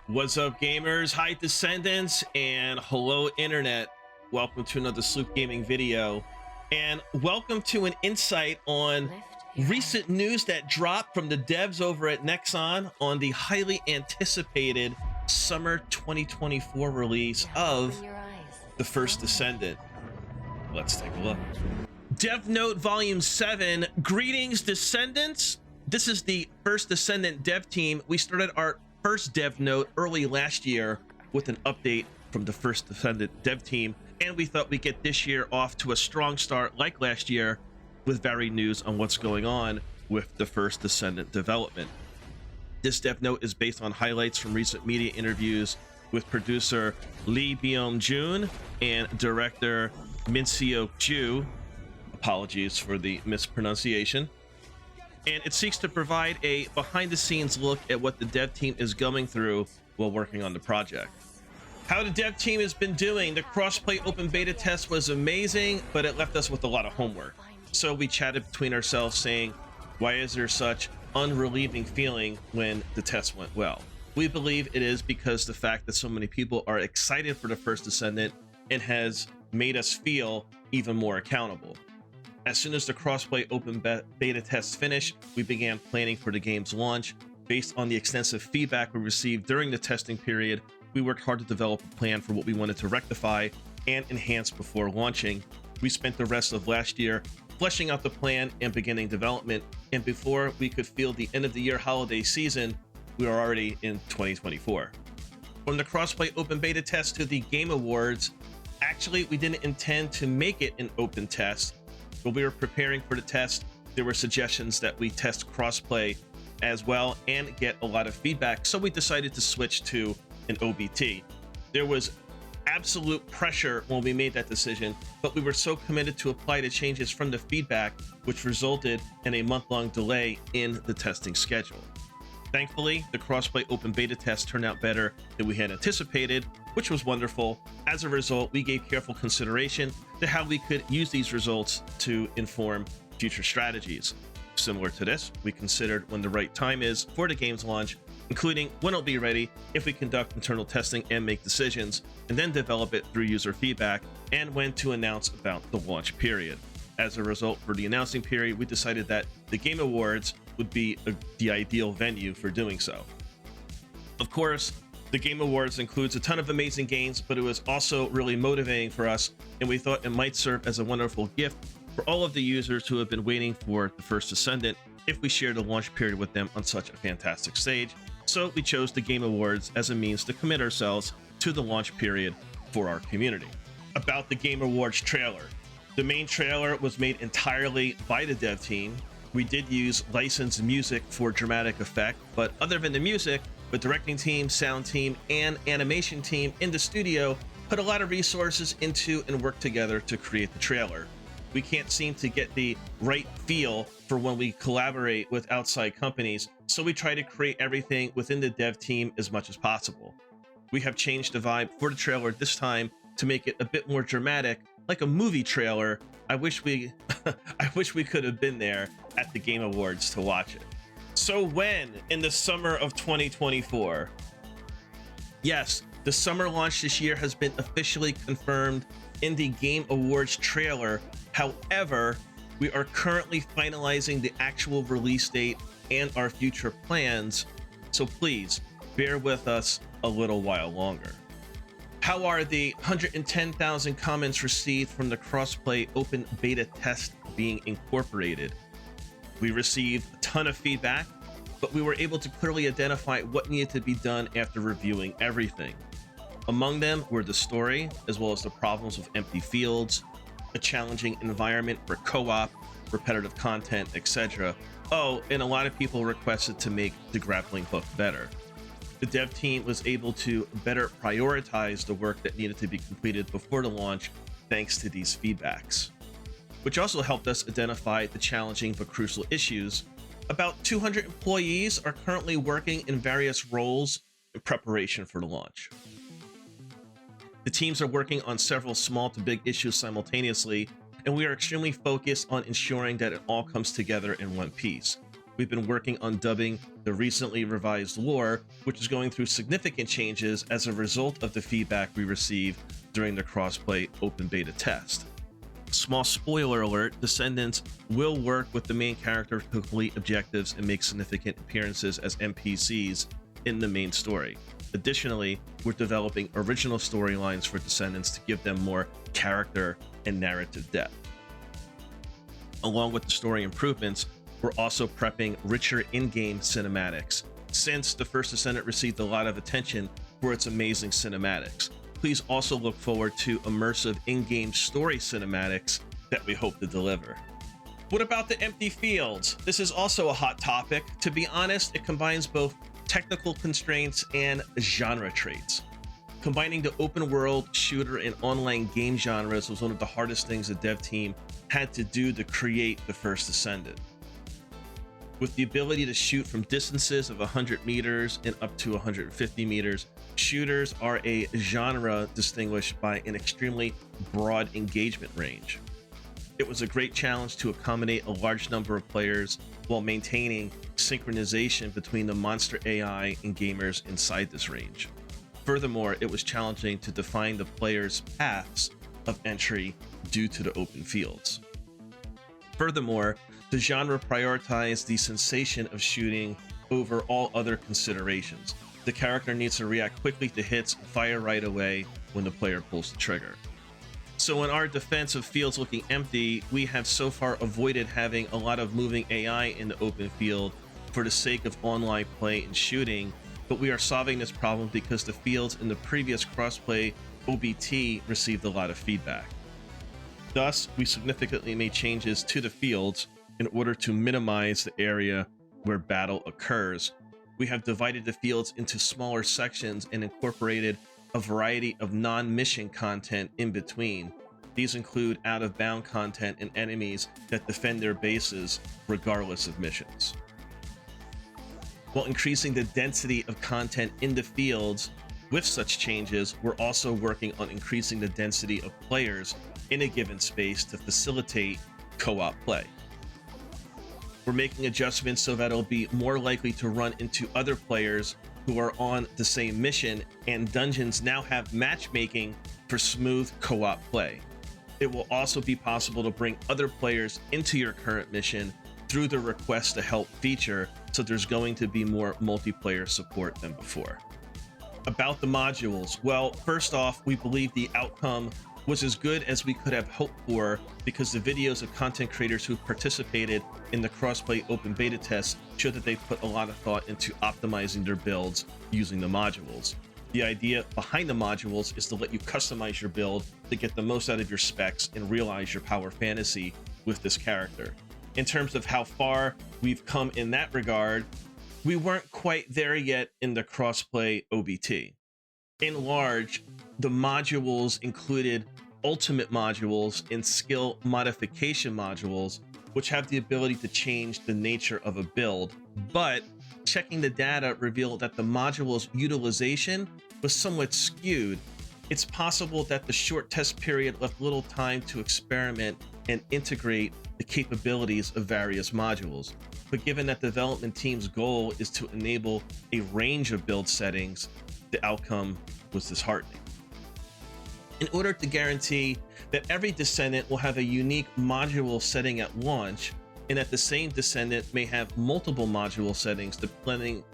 What's up, gamers? Hi, Descendants, and hello, Internet. Welcome to another Sloop Gaming video, and welcome to an insight on recent news that dropped from the devs over at Nexon on the highly anticipated summer 2024 release of the First Descendant. Let's take a look. Dev Note Volume 7. Greetings, Descendants. This is the First Descendant dev team. We started our first dev note early last year with an update from the First Descendant dev team, and we thought we'd get this year off to a strong start like last year with varied news on what's going on with the First Descendant development. This dev note is based on highlights from recent media interviews with producer Lee Byung-jun and director Min-seok Ju. Apologies for the mispronunciation. And it seeks to provide a behind-the-scenes look at what the dev team is going through while working on the project. How the dev team has been doing. The crossplay open beta test was amazing, but it left us with a lot of homework. So we chatted between ourselves saying, why is there such unrelieving feeling when the test went well? We believe it is because the fact that so many people are excited for the First Descendant and has made us feel even more accountable. As soon as the crossplay open beta test finished, we began planning for the game's launch. Based on the extensive feedback we received during the testing period, we worked hard to develop a plan for what we wanted to rectify and enhance before launching. We spent the rest of last year fleshing out the plan and beginning development, and before we could feel the end of the year holiday season, we are already in 2024. From the crossplay open beta test to the Game Awards, actually we didn't intend to make it an open test. When we were preparing for the test, there were suggestions that we test crossplay as well and get a lot of feedback, so we decided to switch to an OBT. There was absolute pressure when we made that decision, but we were so committed to apply the changes from the feedback, which resulted in a month-long delay in the testing schedule. Thankfully, the crossplay open beta test turned out better than we had anticipated, which was wonderful. As a result, we gave careful consideration to how we could use these results to inform future strategies. Similar to this, we considered when the right time is for the game's launch, including when it'll be ready, if we conduct internal testing and make decisions, and then develop it through user feedback, and when to announce about the launch period. As a result, for the announcing period, we decided that the Game Awards would be the ideal venue for doing so. Of course, the Game Awards includes a ton of amazing games, but it was also really motivating for us, and we thought it might serve as a wonderful gift for all of the users who have been waiting for the First Descendant if we shared the launch period with them on such a fantastic stage. So we chose the Game Awards as a means to commit ourselves to the launch period for our community. About the Game Awards trailer. The main trailer was made entirely by the dev team. We did use licensed music for dramatic effect, but other than the music, the directing team, sound team, and animation team in the studio put a lot of resources into and worked together to create the trailer. We can't seem to get the right feel for when we collaborate with outside companies, so we try to create everything within the dev team as much as possible. We have changed the vibe for the trailer this time to make it a bit more dramatic, like a movie trailer. I wish we could have been there at the Game Awards to watch it. So when? In the summer of 2024. Yes, the summer launch this year has been officially confirmed in the Game Awards trailer. However, we are currently finalizing the actual release date and our future plans, so please bear with us a little while longer. How are the 110,000 comments received from the crossplay open beta test being incorporated? We received a ton of feedback, but we were able to clearly identify what needed to be done after reviewing everything. Among them were the story, as well as the problems with empty fields, a challenging environment for co-op, repetitive content, etc. Oh, and a lot of people requested to make the grappling hook better. The dev team was able to better prioritize the work that needed to be completed before the launch thanks to these feedbacks, which also helped us identify the challenging but crucial issues. About 200 employees are currently working in various roles in preparation for the launch. The teams are working on several small to big issues simultaneously, and we are extremely focused on ensuring that it all comes together in one piece. we've been working on dubbing the recently revised lore, which is going through significant changes as a result of the feedback we received during the crossplay open beta test. Small spoiler alert, Descendants will work with the main character to complete objectives and make significant appearances as NPCs in the main story. Additionally, we're developing original storylines for Descendants to give them more character and narrative depth. Along with the story improvements, we're also prepping richer in-game cinematics. Since the First Descendant received a lot of attention for its amazing cinematics, please also look forward to immersive in-game story cinematics that we hope to deliver. What about the empty fields? This is also a hot topic. To be honest, it combines both technical constraints and genre traits. Combining the open world, shooter, and online game genres was one of the hardest things the dev team had to do to create the First Descendant. With the ability to shoot from distances of 100 meters and up to 150 meters, shooters are a genre distinguished by an extremely broad engagement range. It was a great challenge to accommodate a large number of players while maintaining synchronization between the monster AI and gamers inside this range. Furthermore, it was challenging to define the players' paths of entry due to the open fields. Furthermore, the genre prioritized the sensation of shooting over all other considerations. The character needs to react quickly to hits and fire right away when the player pulls the trigger. So in our defense of fields looking empty, we have so far avoided having a lot of moving AI in the open field for the sake of online play and shooting, but we are solving this problem because the fields in the previous crossplay OBT received a lot of feedback. Thus, we significantly made changes to the fields in order to minimize the area where battle occurs. We have divided the fields into smaller sections and incorporated a variety of non-mission content in between. These include out-of-bound content and enemies that defend their bases regardless of missions. While increasing the density of content in the fields, with such changes, we're also working on increasing the density of players in a given space to facilitate co-op play. We're making adjustments so that it'll be more likely to run into other players who are on the same mission, and dungeons now have matchmaking for smooth co-op play. It will also be possible to bring other players into your current mission through the request to help feature, so there's going to be more multiplayer support than before. About the modules, well, first off, we believe the outcome was as good as we could have hoped for because the videos of content creators who participated in the crossplay open beta test showed that they put a lot of thought into optimizing their builds using the modules. The idea behind the modules is to let you customize your build to get the most out of your specs and realize your power fantasy with this character. In terms of how far we've come in that regard, we weren't quite there yet in the crossplay OBT. In large, the modules included ultimate modules and skill modification modules, which have the ability to change the nature of a build, but checking the data revealed that the modules' utilization was somewhat skewed. It's possible that the short test period left little time to experiment and integrate the capabilities of various modules. But given that the development team's goal is to enable a range of build settings, the outcome was disheartening. In order to guarantee that every Descendant will have a unique module setting at launch, and that the same Descendant may have multiple module settings depending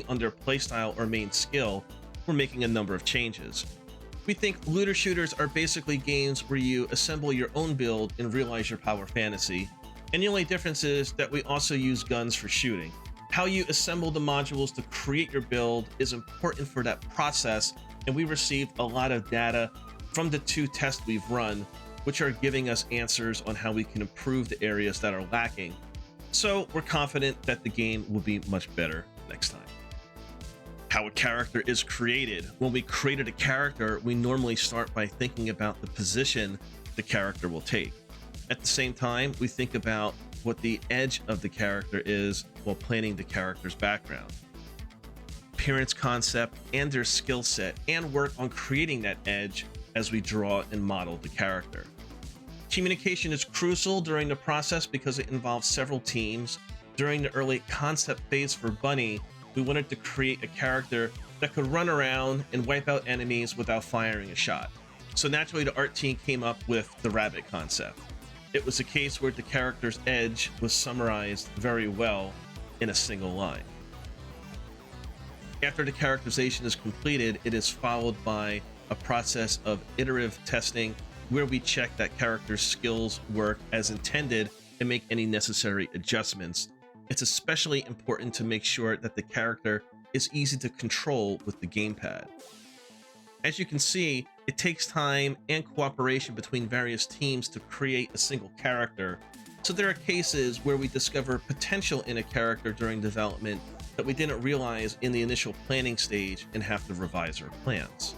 on their playstyle or main skill, we're making a number of changes. We think looter shooters are basically games where you assemble your own build and realize your power fantasy, and the only difference is that we also use guns for shooting. How you assemble the modules to create your build is important for that process, and we received a lot of data from the 2 tests we've run, which are giving us answers on how we can improve the areas that are lacking. So we're confident that the game will be much better next time. How a character is created. When we created a character, we normally start by thinking about the position the character will take. At the same time, we think about what the edge of the character is while planning the character's background, appearance concept, and their skill set, and work on creating that edge as we draw and model the character. Communication is crucial during the process because it involves several teams, During the early concept phase for Bunny, we wanted to create a character that could run around and wipe out enemies without firing a shot. So naturally, the art team came up with the rabbit concept. It was a case where the character's edge was summarized very well in a single line. After the characterization is completed, it is followed by a process of iterative testing where we check that character's skills work as intended and make any necessary adjustments. It's especially important to make sure that the character is easy to control with the gamepad. As you can see, it takes time and cooperation between various teams to create a single character, so there are cases where we discover potential in a character during development that we didn't realize in the initial planning stage and have to revise our plans.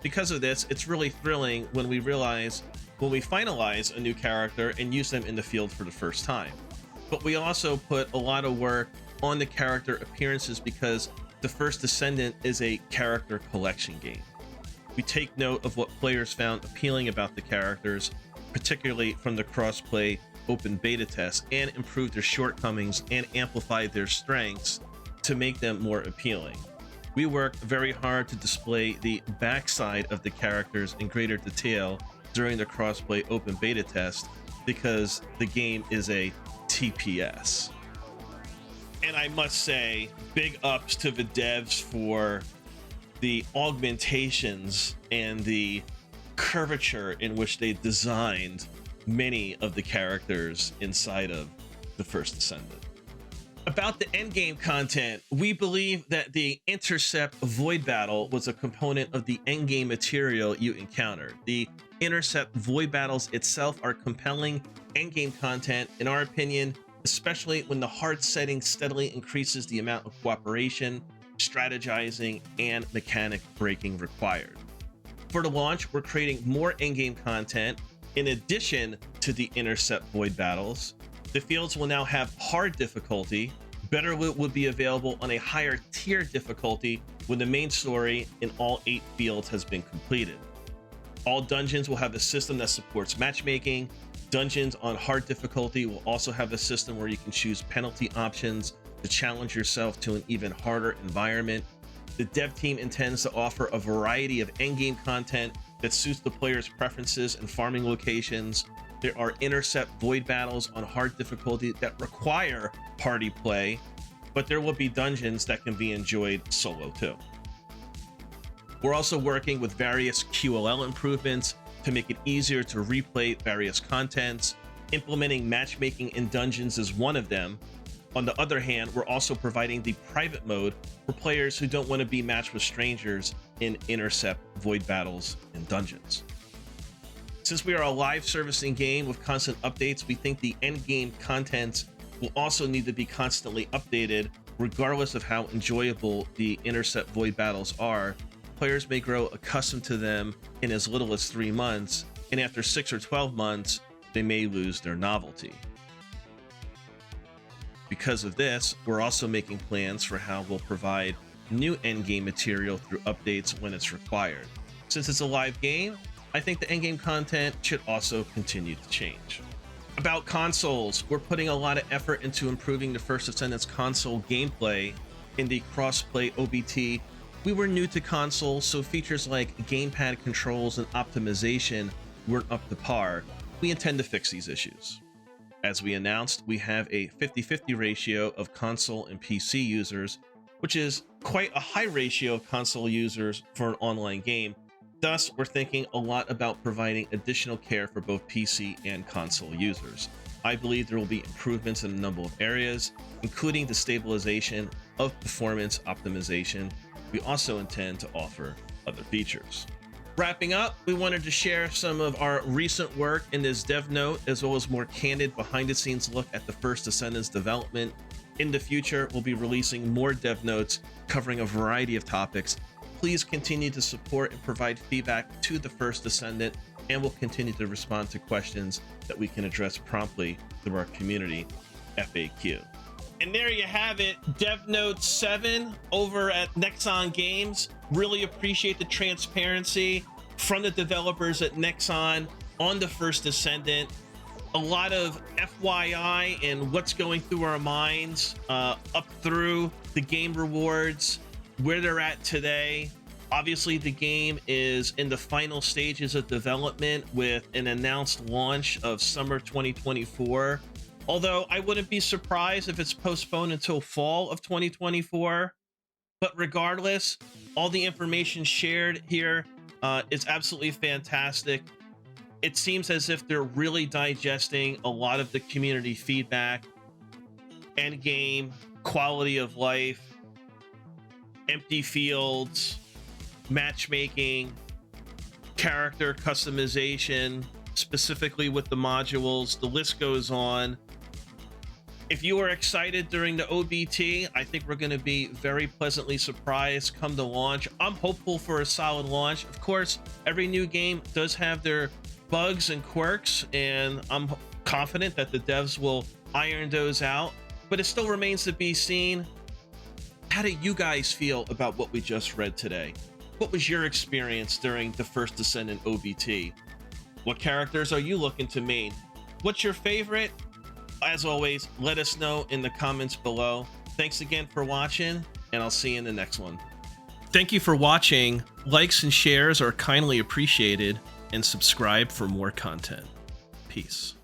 Because of this, it's really thrilling when we finalize a new character and use them in the field for the first time. But we also put a lot of work on the character appearances because the First Descendant is a character collection game. We take note of what players found appealing about the characters, particularly from the crossplay open beta test, and improve their shortcomings and amplify their strengths to make them more appealing. We work very hard to display the backside of the characters in greater detail during the crossplay open beta test because the game is a TPS. And I must say, big ups to the devs for the augmentations and the curvature in which they designed many of the characters inside of the First Descendant. About the endgame content, we believe that the Intercept Void Battle was a component of the endgame material you encountered. The Intercept Void Battles itself are compelling endgame content, in our opinion, especially when the hard setting steadily increases the amount of cooperation, strategizing, and mechanic breaking required. For the launch, we're creating more endgame content in addition to the Intercept Void Battles. The fields will now have hard difficulty. Better Loot will be available on a higher tier difficulty when the main story in all 8 fields has been completed. All dungeons will have a system that supports matchmaking. Dungeons on hard difficulty will also have a system where you can choose penalty options to challenge yourself to an even harder environment. The dev team intends to offer a variety of endgame content that suits the player's preferences and farming locations. There are Intercept Void Battles on hard difficulty that require party play, but there will be dungeons that can be enjoyed solo too. We're also working with various QLL improvements to make it easier to replay various contents. Implementing matchmaking in dungeons is one of them. On the other hand, we're also providing the private mode for players who don't want to be matched with strangers in Intercept Void Battles and dungeons. Since we are a live servicing game with constant updates, we think the endgame contents will also need to be constantly updated, regardless of how enjoyable the Intercept Void Battles are. Players may grow accustomed to them in as little as 3 months, and after 6 or 12 months, they may lose their novelty. Because of this, we're also making plans for how we'll provide new endgame material through updates when it's required. Since it's a live game, I think the endgame content should also continue to change. About consoles, we're putting a lot of effort into improving the First Descendants console gameplay in the cross-play OBT. We were new to consoles, so features like gamepad controls and optimization weren't up to par. We intend to fix these issues. As we announced, we have a 50-50 ratio of console and PC users, which is quite a high ratio of console users for an online game. Thus, we're thinking a lot about providing additional care for both PC and console users. I believe there will be improvements in a number of areas, including the stabilization of performance optimization. We also intend to offer other features. Wrapping up, we wanted to share some of our recent work in this dev note, as well as more candid behind-the-scenes look at the First Descendants development. In the future, we'll be releasing more dev notes covering a variety of topics. Please continue to support and provide feedback to the First Descendant, and we'll continue to respond to questions that we can address promptly through our community FAQ. And there you have it, Dev Note 7 over at NEXON Games. Really appreciate the transparency from the developers at NEXON on the First Descendant. a lot of FYI and what's going through our minds up through the game rewards, where they're at today. Obviously, the game is in the final stages of development with an announced launch of summer 2024. Although I wouldn't be surprised if it's postponed until fall of 2024. But regardless, all the information shared here is absolutely fantastic. It seems as if they're really digesting a lot of the community feedback, end game, quality of life, empty fields, matchmaking, character customization, specifically with the modules. The list goes on. If you were excited during the OBT, I think we're going to be very pleasantly surprised come the launch. I'm hopeful for a solid launch. Of course, every new game does have their bugs and quirks, and I'm confident that the devs will iron those out, but it still remains to be seen. How do you guys feel about what we just read today? What was your experience during the First Descendant OBT? What characters are you looking to main? What's your favorite? As always, let us know in the comments below. Thanks again for watching, and I'll see you in the next one. Thank you for watching. Likes and shares are kindly appreciated, and subscribe for more content. Peace.